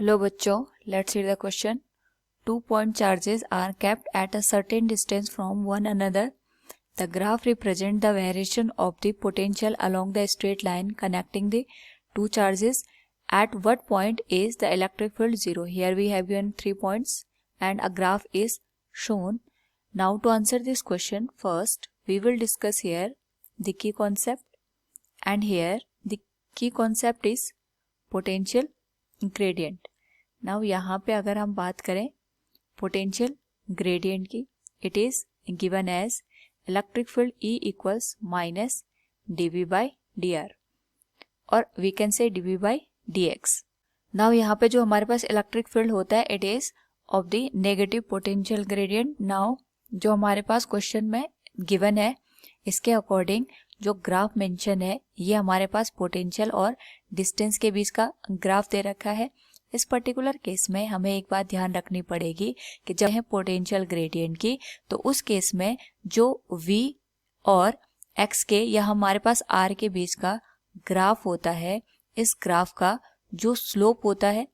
Hello बच्चों, let's read the question. 2 point charges are kept at a certain distance from one another. The graph represents the variation of the potential along the straight line connecting the two charges. At what point is the electric field zero? Here we have given 3 points and a graph is shown. Now to answer this question, first we will discuss here the key concept, and here the key concept is potential gradient. Now यहाँ पे अगर हम बात करें potential gradient की, it is given as electric field E equals minus dV by dr और we can say dV by dx. Now यहाँ पे जो हमारे पास इलेक्ट्रिक फील्ड होता है it is of the negative potential gradient. Now जो हमारे पास क्वेश्चन में गिवन है इसके अकॉर्डिंग जो ग्राफ मेंशन है ये हमारे पास पोटेंशियल और डिस्टेंस के बीच का ग्राफ दे रखा है. इस पर्टिकुलर केस में हमें एक बात ध्यान रखनी पड़ेगी कि जब है पोटेंशियल ग्रेडियंट की तो उस केस में जो v और x के या हमारे पास r के बीच का ग्राफ होता है, इस ग्राफ का जो स्लोप होता है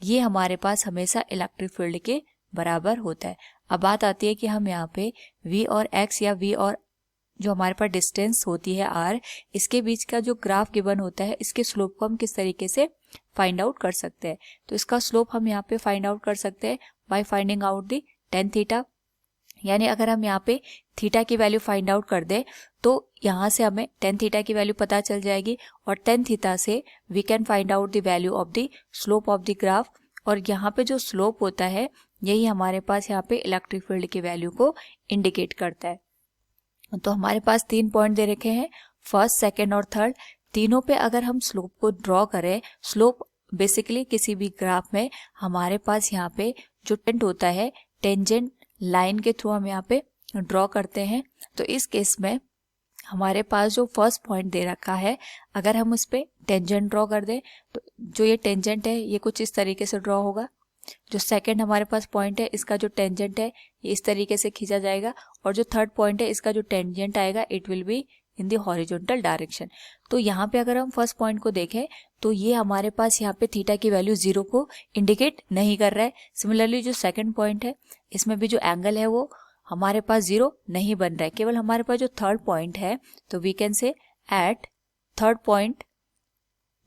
ये हमारे पास हमेशा इलेक्ट्रिक फील्ड के बराबर होता है. अब बात आती है कि हम यहाँ पे v और x या v और जो हमारे पास डिस्टेंस होती है r, इसके बीच का जो ग्राफ गिवन होता है इसके स्लोप को हम किस तरीके से फाइंड आउट कर सकते हैं. तो इसका स्लोप हम यहाँ पे फाइंड आउट कर सकते हैं by finding out the tan theta. यानी अगर हम यहाँ पे थीटा की वैल्यू फाइंड आउट कर दें तो यहाँ से हमें tan थीटा की वैल्यू पता चल जाएगी और tan थीटा से we can find out the value of the slope of the graph. और यहाँ पे जो स्लोप होता है यही हमारे पास यहाँ पे इलेक्ट्रिक फील्ड की वैल्यू को इंडिकेट करता है. तो हमारे पास 3 पॉइंट दे रखे हैं, फर्स्ट, सेकंड और थर्ड. तीनों पे अगर हम स्लोप को ड्रॉ करें, स्लोप बेसिकली किसी भी ग्राफ में हमारे पास यहाँ पे जो टेंजेंट होता है टेंजेंट लाइन के थ्रू हम यहाँ पे ड्रॉ करते हैं. तो इस केस में हमारे पास जो फर्स्ट पॉइंट दे रखा है अगर हम उस पर टेंजेंट ड्रॉ कर दें तो जो ये टेंजेंट है ये कुछ इस तरीके से ड्रॉ होगा. जो सेकंड हमारे पास पॉइंट है इसका जो टेंजेंट है ये इस तरीके से खींचा जाएगा और जो थर्ड पॉइंट है इसका जो टेंजेंट आएगा it will be in the horizontal direction. तो यहाँ पे अगर हम फर्स्ट पॉइंट को देखें तो ये हमारे पास यहाँ पे थीटा की वैल्यू 0 को इंडिकेट नहीं कर रहा है. सिमिलरली जो सेकंड पॉइंट है इसमें भी जो एंगल है वो हमारे पास 0 नहीं बन रहा है. केवल हमारे पास जो थर्ड पॉइंट है तो we can say at third point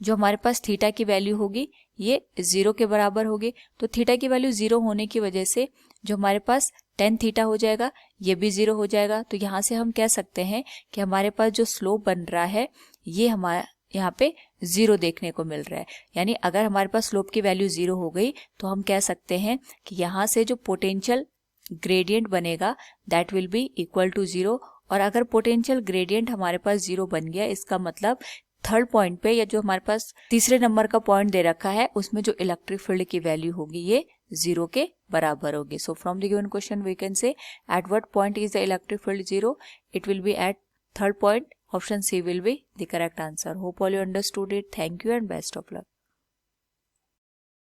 जो हमारे पास थीटा की वैल्यू होगी ये 0 के बराबर होगी. तो थीटा की वैल्यू 0 होने की वजह से जो हमारे पास tan थीटा हो जाएगा ये भी 0 हो जाएगा. तो यहाँ से हम कह सकते हैं कि हमारे पास जो स्लोप बन रहा है ये हमारा यहाँ पे 0 देखने को मिल रहा है. यानी अगर हमारे पास स्लोप की वैल्यू 0 हो गई तो हम कह सकते हैं कि यहाँ से जो पोटेंशियल ग्रेडियंट बनेगा that will be equal to 0. और अगर पोटेंशियल ग्रेडियंट हमारे पास 0 बन गया इसका मतलब थर्ड पॉइंट पे या जो हमारे पास तीसरे नंबर का पॉइंट दे रखा है उसमें जो इलेक्ट्रिक फील्ड की वैल्यू होगी ये 0 के बराबर होगी. So from the given question we can say at what point is the electric field 0? It will be at third point. Option C will be the correct answer. Hope all you understood it. Thank you and best of luck.